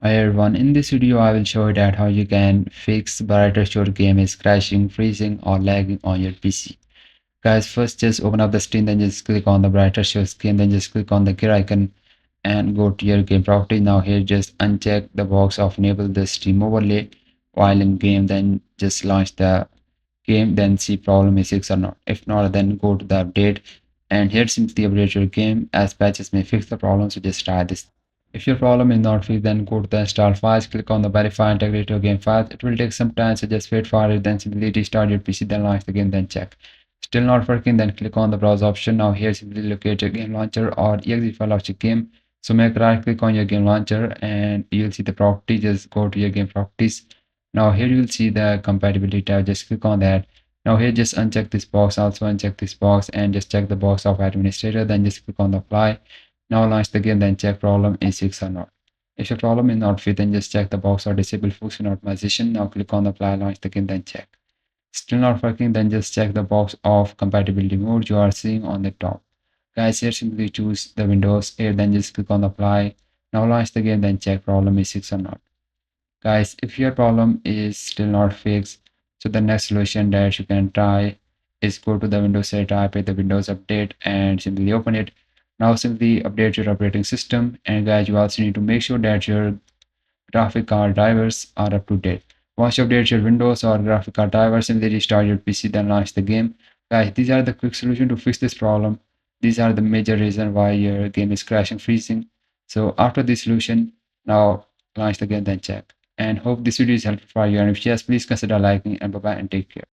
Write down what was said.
Hi everyone, in this video I will show you that how you can fix brighter your game is crashing, freezing or lagging on your PC. Guys, first just open up the screen, then just click on the brighter your screen, then just click on the gear icon and go to your game property. Now here just uncheck the box of enable the stream overlay while in game, then just launch the game, then see problem is fixed or not. If not, then go to the update and here simply update your game as patches may fix the problem, so just try this. If your problem is not fixed, then go to the install files, click on the verify integrate your game files. It will take some time, so just wait for it, then simply restart your PC, then launch the game, then check. Still not working, then click on the browse option. Now here simply locate your game launcher or exe file of your game. So make right click on your game launcher and you'll see the property. Just go to your game properties. Now here you'll see the compatibility tab. Just click on that. Now here just uncheck this box, also uncheck this box and just check the box of administrator, then just click on the apply. Now launch the game, then check problem is fixed or not. If your problem is not fit, then just check the box or disable function optimization. Now click on the apply, launch the game, then check. Still not working, then just check the box of compatibility mode you are seeing on the top. Guys, here simply choose the Windows 8, then just click on apply. Now launch the game, then check problem is fixed or not. Guys, if your problem is still not fixed, so the next solution that you can try is go to the Windows set, type the Windows update and simply open it. Now simply update your operating system, and guys, you also need to make sure that your graphic card drivers are up to date. Once you update your Windows or graphic card drivers, simply restart your PC, then launch the game. Guys, these are the quick solution to fix this problem. These are the major reason why your game is crashing, freezing. So after this solution, now launch the game, then check. And hope this video is helpful for you. And if yes, please consider liking, and bye bye and take care.